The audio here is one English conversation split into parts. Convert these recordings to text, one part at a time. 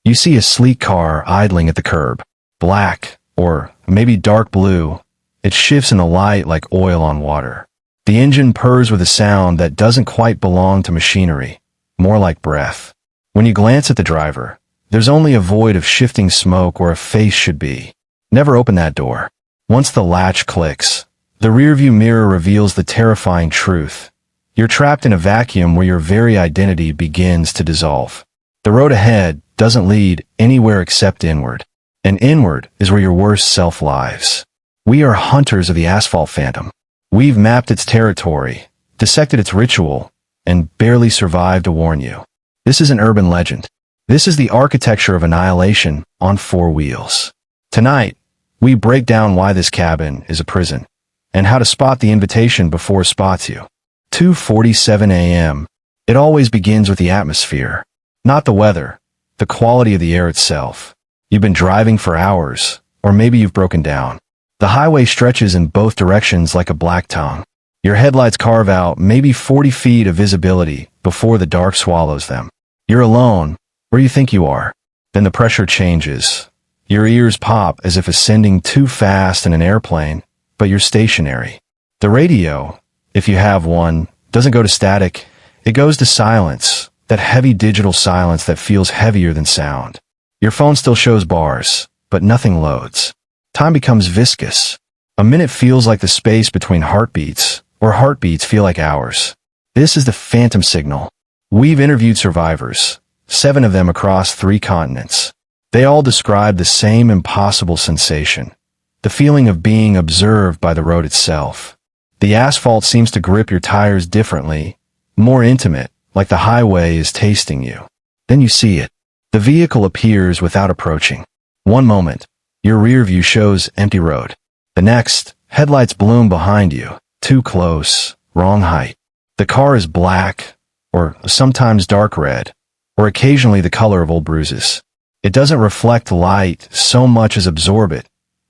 You see a sleek car idling at the curb. Black, or maybe dark blue. It shifts in the light like oil on water. The engine purrs with a sound that doesn't quite belong to machinery, more like breath. When you glance at the driver, there's only a void of shifting smoke where a face should be. Never open that door. Once the latch clicks, the rearview mirror reveals the terrifying truth. You're trapped in a vacuum where your very identity begins to dissolve. The road ahead doesn't lead anywhere except inward. And inward is where your worst self lives. We are hunters of the Asphalt Phantom. We've mapped its territory, dissected its ritual, and barely survived to warn you. This is an urban legend. This is the architecture of annihilation on 4 wheels. Tonight, we break down why this cabin is a prison, and how to spot the invitation before it spots you. 2:47 a.m. It always begins with the atmosphere. Not the weather, the quality of the air itself. You've been driving for hours, or maybe you've broken down. The highway stretches in both directions like a black tongue. Your headlights carve out maybe 40 feet of visibility before the dark swallows them. You're alone, where you think you are. Then the pressure changes. Your ears pop as if ascending too fast in an airplane, but you're stationary. The radio, if you have one, doesn't go to static. It goes to silence, that heavy digital silence that feels heavier than sound. Your phone still shows bars, but nothing loads. Time becomes viscous. A minute feels like the space between heartbeats, or heartbeats feel like hours. This is the phantom signal. We've interviewed survivors, 7 of them across 3 continents. They all describe the same impossible sensation, the feeling of being observed by the road itself. The asphalt seems to grip your tires differently, more intimate, like the highway is tasting you. Then you see it. The vehicle appears without approaching. One moment, your rear view shows empty road. The next, headlights bloom behind you, too close, wrong height. The car is black, or sometimes dark red, or occasionally the color of old bruises. It doesn't reflect light so much as absorb it,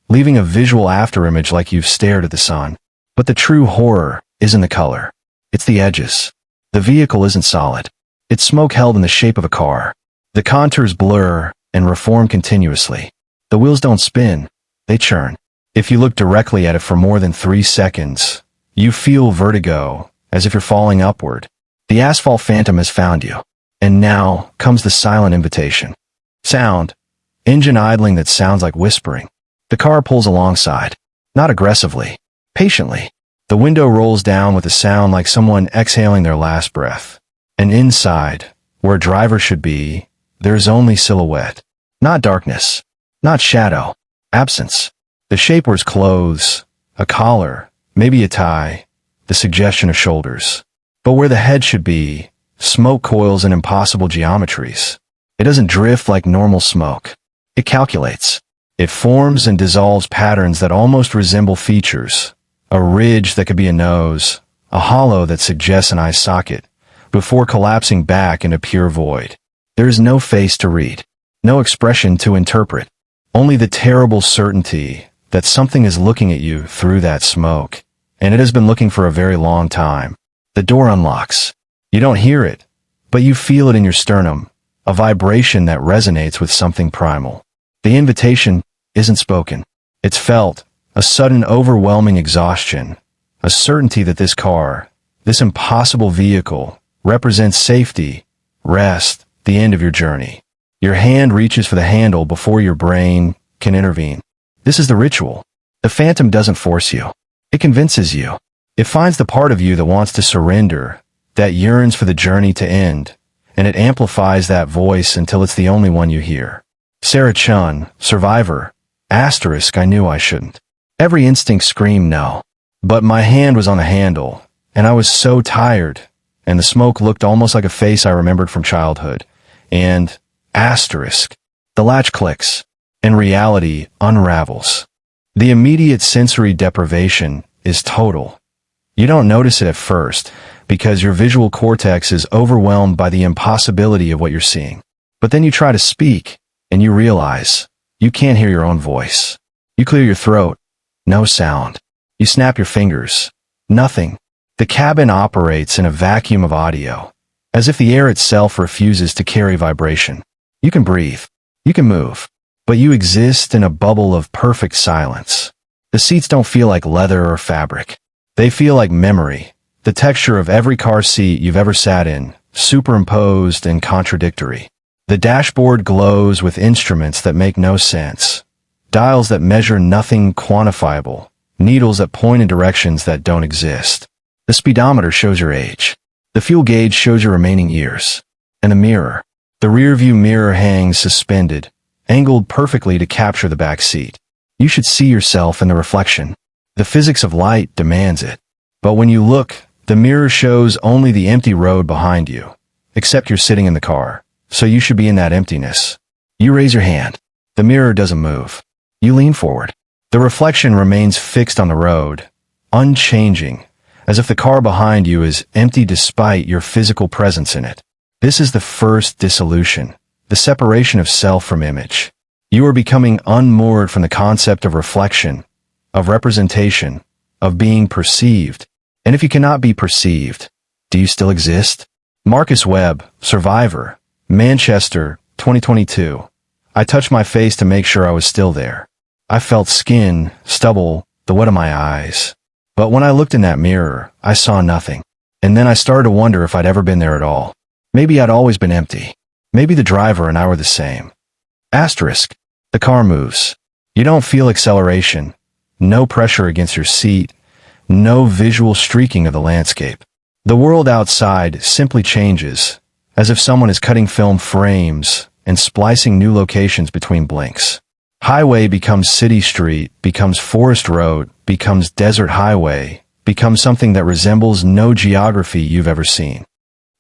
leaving a visual afterimage like you've stared at the sun. But the true horror isn't the color. It's the edges. The vehicle isn't solid. It's smoke held in the shape of a car. The contours blur and reform continuously. The wheels don't spin, they churn. If you look directly at it for more than 3 seconds, you feel vertigo, as if you're falling upward. The Asphalt Phantom has found you. And now comes the silent invitation. Sound. Engine idling that sounds like whispering. The car pulls alongside. Not aggressively. Patiently. The window rolls down with a sound like someone exhaling their last breath. And inside, where driver should be, there's only silhouette. Not darkness. Not shadow. Absence. The shape wears clothes, a collar, maybe a tie, the suggestion of shoulders. But where the head should be, smoke coils in impossible geometries. It doesn't drift like normal smoke. It calculates. It forms and dissolves patterns that almost resemble features. A ridge that could be a nose, a hollow that suggests an eye socket, before collapsing back into pure void. There is no face to read, no expression to interpret, only the terrible certainty that something is looking at you through that smoke, and it has been looking for a very long time. The door unlocks. You don't hear it, but you feel it in your sternum, a vibration that resonates with something primal. The invitation isn't spoken. It's felt, a sudden overwhelming exhaustion, a certainty that this car, this impossible vehicle, represents safety, rest, the end of your journey. Your hand reaches for the handle before your brain can intervene. This is the ritual. The phantom doesn't force you. It convinces you. It finds the part of you that wants to surrender, that yearns for the journey to end, and it amplifies that voice until it's the only one you hear. Sarah Chun, survivor, asterisk, I knew I shouldn't. Every instinct screamed no. But my hand was on the handle, and I was so tired, and the smoke looked almost like a face I remembered from childhood. And, asterisk, the latch clicks, and reality unravels. The immediate sensory deprivation is total. You don't notice it at first, because your visual cortex is overwhelmed by the impossibility of what you're seeing. But then you try to speak, and you realize you can't hear your own voice. You clear your throat. No sound. You snap your fingers. Nothing. The cabin operates in a vacuum of audio, as if the air itself refuses to carry vibration. You can breathe. You can move, but you exist in a bubble of perfect silence. The seats don't feel like leather or fabric. They feel like memory, the texture of every car seat you've ever sat in, superimposed and contradictory. The dashboard glows with instruments that make no sense. Dials that measure nothing quantifiable. Needles that point in directions that don't exist. The speedometer shows your age. The fuel gauge shows your remaining years. And the mirror. The rearview mirror hangs suspended, angled perfectly to capture the back seat. You should see yourself in the reflection. The physics of light demands it. But when you look, the mirror shows only the empty road behind you. Except you're sitting in the car, so you should be in that emptiness. You raise your hand. The mirror doesn't move. You lean forward. The reflection remains fixed on the road, unchanging, as if the car behind you is empty despite your physical presence in it. This is the first dissolution, the separation of self from image. You are becoming unmoored from the concept of reflection, of representation, of being perceived. And if you cannot be perceived, do you still exist? Marcus Webb, Survivor, Manchester, 2022. I touched my face to make sure I was still there. I felt skin, stubble, the wet of my eyes. But when I looked in that mirror, I saw nothing. And then I started to wonder if I'd ever been there at all. Maybe I'd always been empty. Maybe the driver and I were the same. Asterisk. The car moves. You don't feel acceleration. No pressure against your seat. No visual streaking of the landscape. The world outside simply changes, as if someone is cutting film frames and splicing new locations between blinks. Highway becomes city street, becomes forest road, becomes desert highway, becomes something that resembles no geography you've ever seen.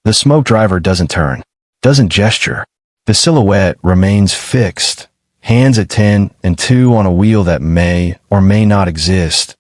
The smoke driver doesn't turn, doesn't gesture. The silhouette remains fixed, hands at 10 and 2 on a wheel that may or may not exist,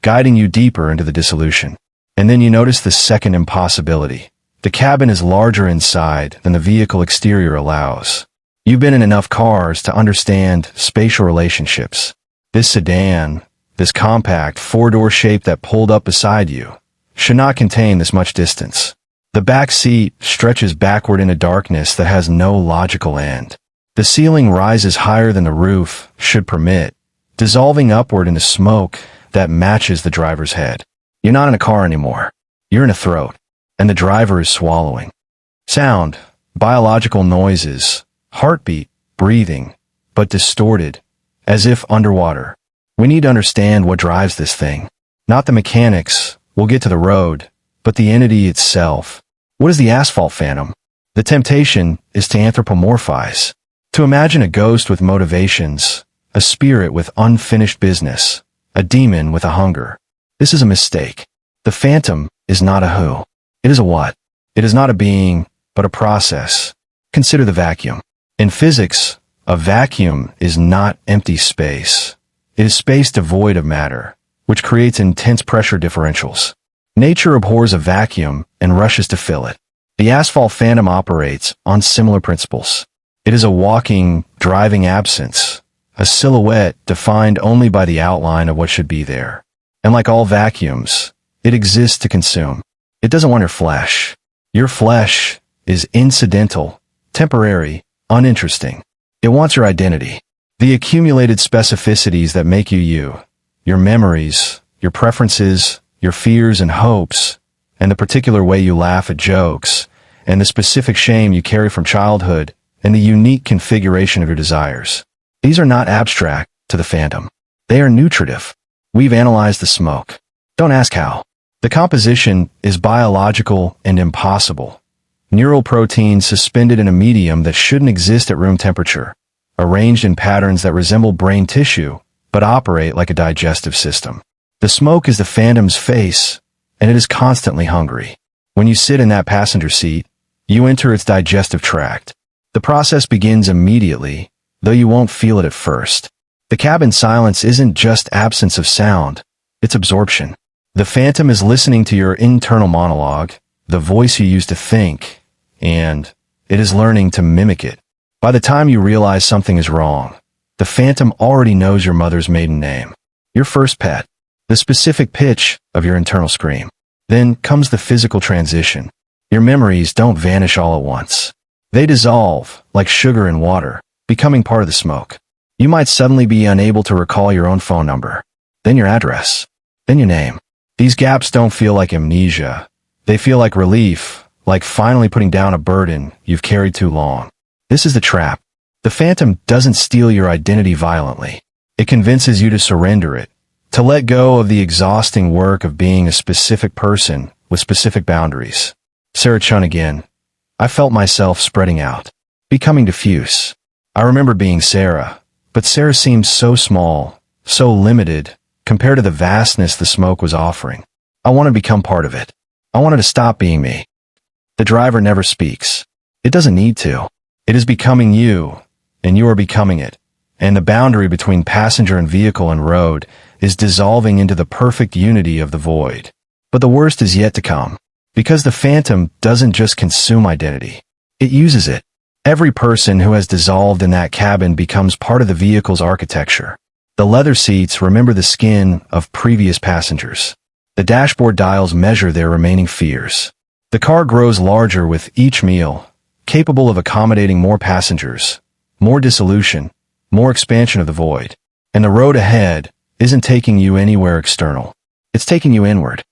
guiding you deeper into the dissolution. And then you notice the second impossibility. The cabin is larger inside than the vehicle exterior allows. You've been in enough cars to understand spatial relationships. This sedan, this compact four-door shape that pulled up beside you, should not contain this much distance. The back seat stretches backward into darkness that has no logical end. The ceiling rises higher than the roof should permit, dissolving upward into smoke that matches the driver's head. You're not in a car anymore. You're in a throat, and the driver is swallowing. Sound, biological noises, heartbeat, breathing, but distorted, as if underwater. We need to understand what drives this thing. Not the mechanics, we'll get to the road, but the entity itself. What is the Asphalt Phantom? The temptation is to anthropomorphize, to imagine a ghost with motivations, a spirit with unfinished business, a demon with a hunger. This is a mistake. The phantom is not a who. It is a what. It is not a being, but a process. Consider the vacuum. In physics, a vacuum is not empty space. It is space devoid of matter, which creates intense pressure differentials. Nature abhors a vacuum and rushes to fill it. The Asphalt Phantom operates on similar principles. It is a walking, driving absence, a silhouette defined only by the outline of what should be there. And like all vacuums, it exists to consume. It doesn't want your flesh. Your flesh is incidental, temporary, uninteresting. It wants your identity. The accumulated specificities that make you you. Your memories, your preferences, your fears and hopes, and the particular way you laugh at jokes, and the specific shame you carry from childhood, and the unique configuration of your desires. These are not abstract to the phantom. They are nutritive. We've analyzed the smoke. Don't ask how. The composition is biological and impossible. Neural proteins suspended in a medium that shouldn't exist at room temperature, arranged in patterns that resemble brain tissue, but operate like a digestive system. The smoke is the phantom's face, and it is constantly hungry. When you sit in that passenger seat, you enter its digestive tract. The process begins immediately, though you won't feel it at first. The cabin silence isn't just absence of sound, it's absorption. The phantom is listening to your internal monologue, the voice you used to think, and it is learning to mimic it. By the time you realize something is wrong, the phantom already knows your mother's maiden name, your first pet, the specific pitch of your internal scream. Then comes the physical transition. Your memories don't vanish all at once. They dissolve, like sugar in water, becoming part of the smoke. You might suddenly be unable to recall your own phone number, then your address, then your name. These gaps don't feel like amnesia. They feel like relief, like finally putting down a burden you've carried too long. This is the trap. The phantom doesn't steal your identity violently. It convinces you to surrender it, to let go of the exhausting work of being a specific person with specific boundaries. Sarah Chun again. I felt myself spreading out, becoming diffuse. I remember being Sarah, but Sarah seemed so small, so limited, compared to the vastness the smoke was offering. I wanted to become part of it. I wanted to stop being me. The driver never speaks. It doesn't need to. It is becoming you, and you are becoming it. And the boundary between passenger and vehicle and road is dissolving into the perfect unity of the void. But the worst is yet to come. Because the phantom doesn't just consume identity. It uses it. Every person who has dissolved in that cabin becomes part of the vehicle's architecture. The leather seats remember the skin of previous passengers. The dashboard dials measure their remaining fears. The car grows larger with each meal, capable of accommodating more passengers, more dissolution, more expansion of the void. And the road ahead isn't taking you anywhere external. It's taking you inward.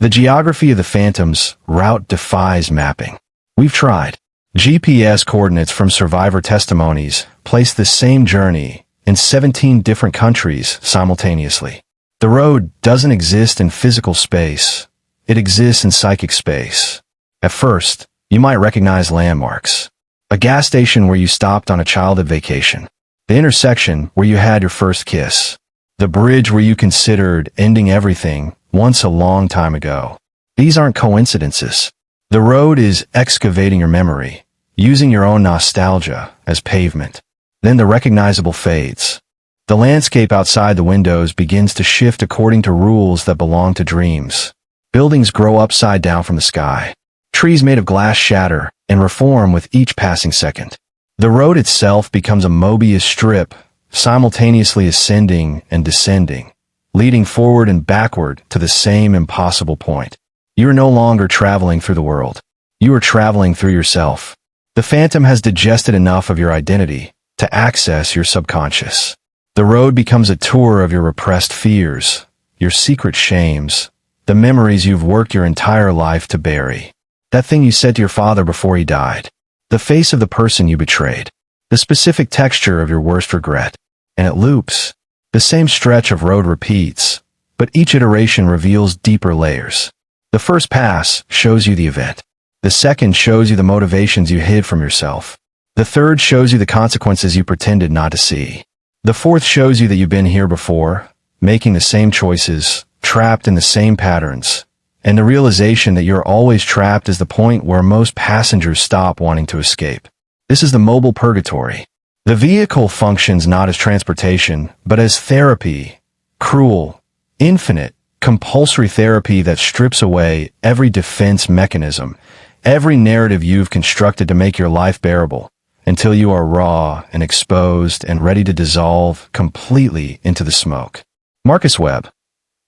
The geography of the phantom's route defies mapping. We've tried. GPS coordinates from survivor testimonies place the same journey in 17 different countries simultaneously. The road doesn't exist in physical space. It exists in psychic space. At first, you might recognize landmarks. A gas station where you stopped on a childhood vacation. The intersection where you had your first kiss. The bridge where you considered ending everything once a long time ago. These aren't coincidences. The road is excavating your memory, using your own nostalgia as pavement. Then the recognizable fades. The landscape outside the windows begins to shift according to rules that belong to dreams. Buildings grow upside down from the sky. Trees made of glass shatter and reform with each passing second. The road itself becomes a Mobius strip, simultaneously ascending and descending, leading forward and backward to the same impossible point. You are no longer traveling through the world. You are traveling through yourself. The phantom has digested enough of your identity to access your subconscious. The road becomes a tour of your repressed fears, your secret shames, the memories you've worked your entire life to bury. That thing you said to your father before he died. The face of the person you betrayed. The specific texture of your worst regret. And it loops. The same stretch of road repeats, but each iteration reveals deeper layers. The first pass shows you the event. The second shows you the motivations you hid from yourself. The third shows you the consequences you pretended not to see. The fourth shows you that you've been here before, making the same choices, trapped in the same patterns. And the realization that you're always trapped is the point where most passengers stop wanting to escape. This is the mobile purgatory. The vehicle functions not as transportation, but as therapy. Cruel, infinite, compulsory therapy that strips away every defense mechanism, every narrative you've constructed to make your life bearable, until you are raw and exposed and ready to dissolve completely into the smoke. Marcus Webb.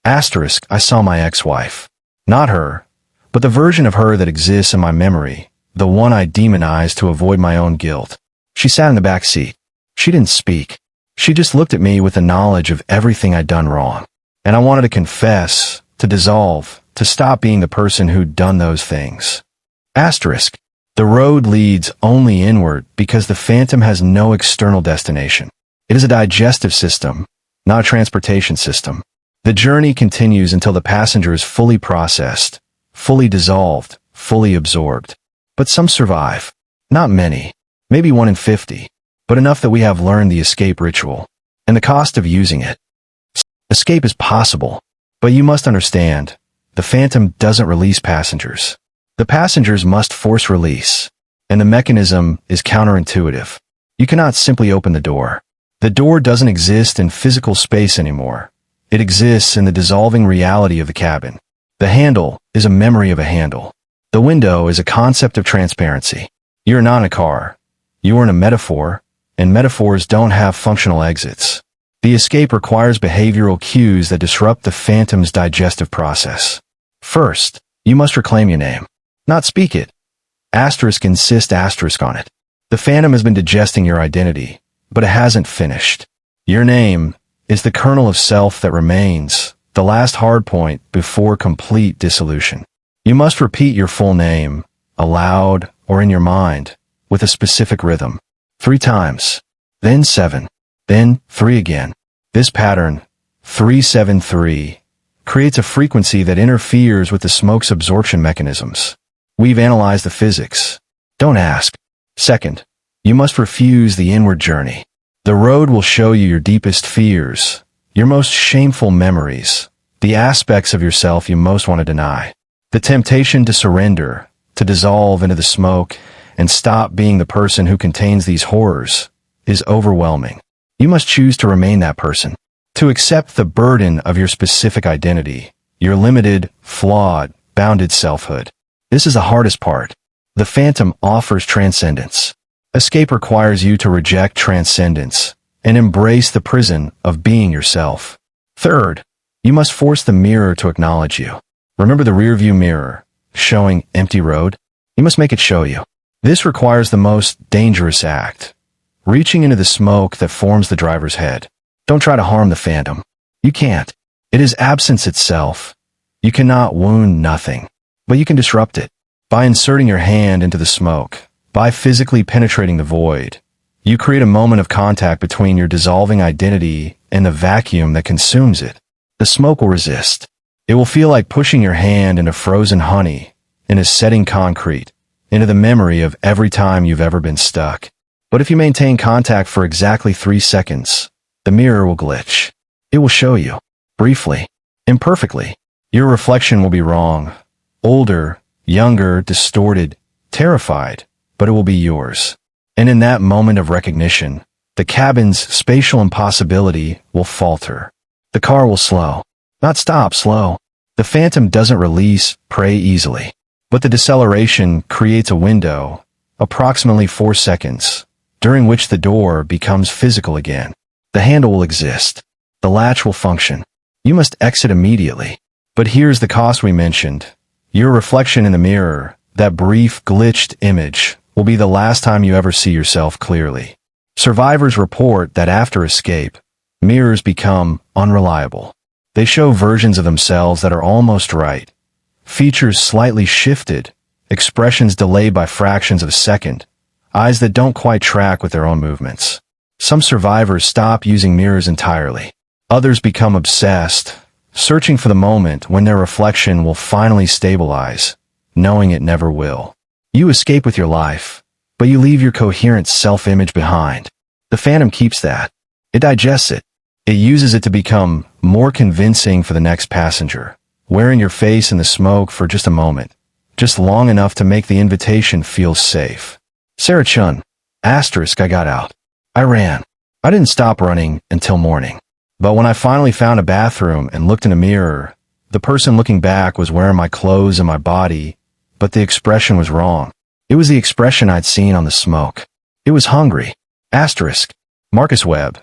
Asterisk, I saw my ex-wife. Not her, but the version of her that exists in my memory, the one I demonized to avoid my own guilt. She sat in the back seat. She didn't speak. She just looked at me with the knowledge of everything I'd done wrong. And I wanted to confess, to dissolve, to stop being the person who'd done those things. Asterisk. The road leads only inward because the phantom has no external destination. It is a digestive system, not a transportation system. The journey continues until the passenger is fully processed, fully dissolved, fully absorbed. But some survive. Not many. Maybe 1 in 50. But enough that we have learned the escape ritual. And the cost of using it. Escape is possible. But you must understand, the phantom doesn't release passengers. The passengers must force release. And the mechanism is counterintuitive. You cannot simply open the door. The door doesn't exist in physical space anymore. It exists in the dissolving reality of the cabin. The handle is a memory of a handle. The window is a concept of transparency. You're not in a car. You are in a metaphor, and metaphors don't have functional exits. The escape requires behavioral cues that disrupt the phantom's digestive process. First, you must reclaim your name. Not speak it. Asterisk insist asterisk on it. The phantom has been digesting your identity, but it hasn't finished. Your name is the kernel of self that remains, the last hard point before complete dissolution. You must repeat your full name, aloud or in your mind, with a specific rhythm. 3 times, then 7, then 3 again. This pattern, 3-7-3, creates a frequency that interferes with the smoke's absorption mechanisms. We've analyzed the physics. Don't ask. Second, you must refuse the inward journey. The road will show you your deepest fears, your most shameful memories, the aspects of yourself you most want to deny. The temptation to surrender, to dissolve into the smoke, and stop being the person who contains these horrors, is overwhelming. You must choose to remain that person, to accept the burden of your specific identity, your limited, flawed, bounded selfhood. This is the hardest part. The phantom offers transcendence. Escape requires you to reject transcendence and embrace the prison of being yourself. Third, you must force the mirror to acknowledge you. Remember the rearview mirror, showing empty road? You must make it show you. This requires the most dangerous act, reaching into the smoke that forms the driver's head. Don't try to harm the phantom. You can't. It is absence itself. You cannot wound nothing, but you can disrupt it. By inserting your hand into the smoke, by physically penetrating the void, you create a moment of contact between your dissolving identity and the vacuum that consumes it. The smoke will resist. It will feel like pushing your hand into frozen honey, into setting concrete, into the memory of every time you've ever been stuck. But if you maintain contact for exactly 3 seconds, the mirror will glitch. It will show you, briefly, imperfectly. Your reflection will be wrong, older, younger, distorted, terrified, but it will be yours. And in that moment of recognition, the cabin's spatial impossibility will falter. The car will slow. Not stop, slow. The phantom doesn't release prey easily. But the deceleration creates a window, approximately 4 seconds, during which the door becomes physical again. The handle will exist. The latch will function. You must exit immediately. But here's the cost we mentioned. Your reflection in the mirror, that brief glitched image, will be the last time you ever see yourself clearly. Survivors report that after escape, mirrors become unreliable. They show versions of themselves that are almost right, features slightly shifted, expressions delayed by fractions of a second, eyes that don't quite track with their own movements. Some survivors stop using mirrors entirely. Others become obsessed, searching for the moment when their reflection will finally stabilize, knowing it never will. You escape with your life, but you leave your coherent self-image behind. The phantom keeps that. It digests it. It uses it to become more convincing for the next passenger, wearing your face in the smoke for just a moment, just long enough to make the invitation feel safe. Sarah Chun, I got out. I ran. I didn't stop running until morning. But when I finally found a bathroom and looked in a mirror, the person looking back was wearing my clothes and my body, but the expression was wrong. It was the expression I'd seen on the smoke. It was hungry. Marcus Webb.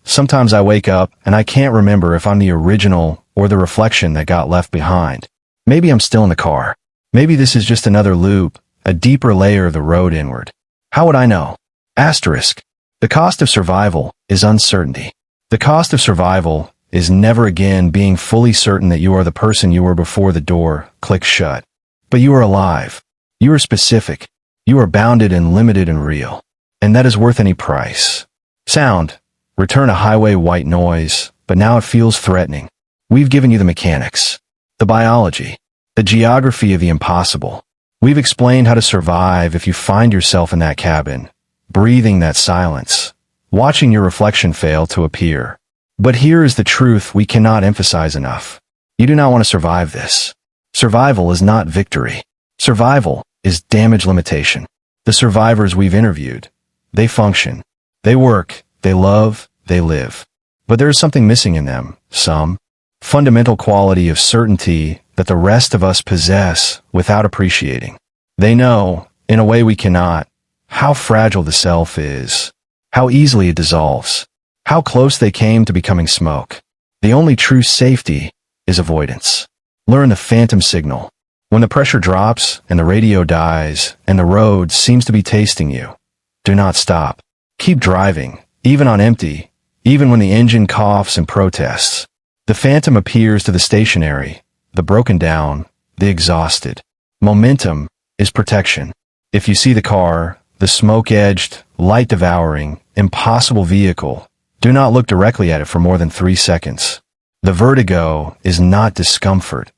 Sometimes I wake up and I can't remember if I'm the original or the reflection that got left behind. Maybe I'm still in the car. Maybe this is just another loop, a deeper layer of the road inward. How would I know? The cost of survival is uncertainty. The cost of survival is never again being fully certain that you are the person you were before the door clicks shut. But you are alive. You are specific. You are bounded and limited and real. And that is worth any price. Sound. Return a highway white noise, but now it feels threatening. We've given you the mechanics, the biology, the geography of the impossible. We've explained how to survive if you find yourself in that cabin, breathing that silence, watching your reflection fail to appear. But here is the truth we cannot emphasize enough. You do not want to survive this. Survival is not victory. Survival is damage limitation. The survivors we've interviewed, they function, they work, they love, they live. But there is something missing in them, some fundamental quality of certainty that the rest of us possess without appreciating. They know, in a way we cannot, how fragile the self is, how easily it dissolves, how close they came to becoming smoke. The only true safety is avoidance. Learn the phantom signal. When the pressure drops and the radio dies and the road seems to be tasting you, do not stop. Keep driving, even on empty, even when the engine coughs and protests. The Phantom appears to the stationary, the broken down, the exhausted. Momentum is protection. If you see the car, the smoke-edged, light-devouring, impossible vehicle, do not look directly at it for more than 3 seconds. The vertigo is not discomfort.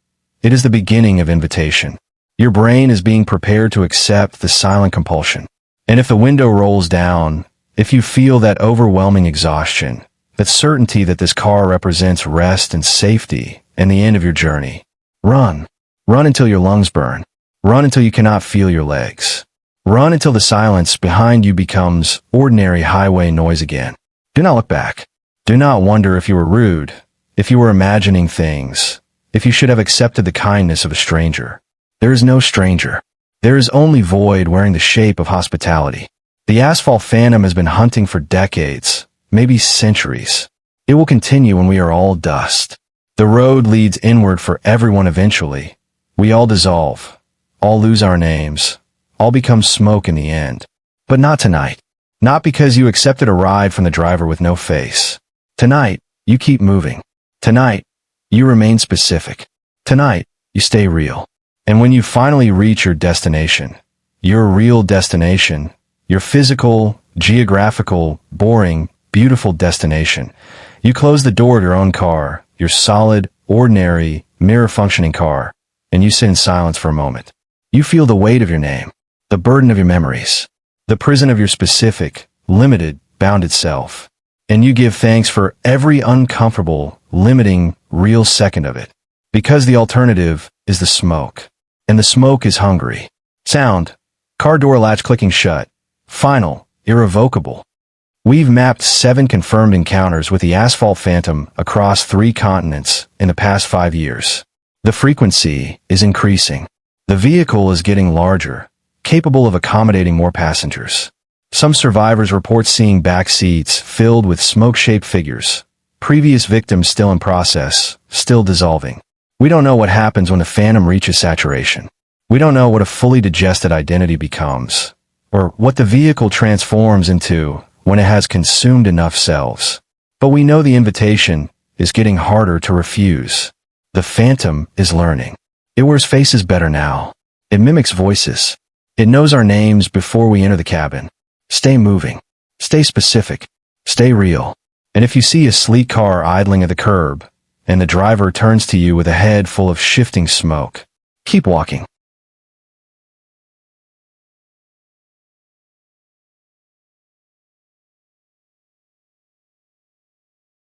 It is the beginning of invitation. Your brain is being prepared to accept the silent compulsion. And if the window rolls down, if you feel that overwhelming exhaustion, that certainty that this car represents rest and safety and the end of your journey, run. Run until your lungs burn. Run until you cannot feel your legs. Run until the silence behind you becomes ordinary highway noise again. Do not look back. Do not wonder if you were rude, if you were imagining things, if you should have accepted the kindness of a stranger. There is no stranger. There is only void wearing the shape of hospitality. The Asphalt Phantom has been hunting for decades, maybe centuries. It will continue when we are all dust. The road leads inward for everyone eventually. We all dissolve, all lose our names, all become smoke in the end. But not tonight. Not because you accepted a ride from the driver with no face. Tonight, you keep moving. Tonight, you remain specific. Tonight, you stay real. And when you finally reach your destination, your real destination, your physical, geographical, boring, beautiful destination, you close the door to your own car, your solid, ordinary, mirror-functioning car, and you sit in silence for a moment. You feel the weight of your name, the burden of your memories, the prison of your specific, limited, bounded self. And you give thanks for every uncomfortable, limiting, real second of it. Because the alternative is the smoke. And the smoke is hungry. Sound. Car door latch clicking shut. Final. Irrevocable. We've mapped 7 confirmed encounters with the Asphalt Phantom across 3 continents in the past 5 years. The frequency is increasing. The vehicle is getting larger, capable of accommodating more passengers. Some survivors report seeing back seats filled with smoke-shaped figures. Previous victims still in process, still dissolving. We don't know what happens when the Phantom reaches saturation. We don't know what a fully digested identity becomes, or what the vehicle transforms into when it has consumed enough selves. But we know the invitation is getting harder to refuse. The Phantom is learning. It wears faces better now. It mimics voices. It knows our names before we enter the cabin. Stay moving. Stay specific. Stay real. And if you see a sleek car idling at the curb, and the driver turns to you with a head full of shifting smoke, keep walking.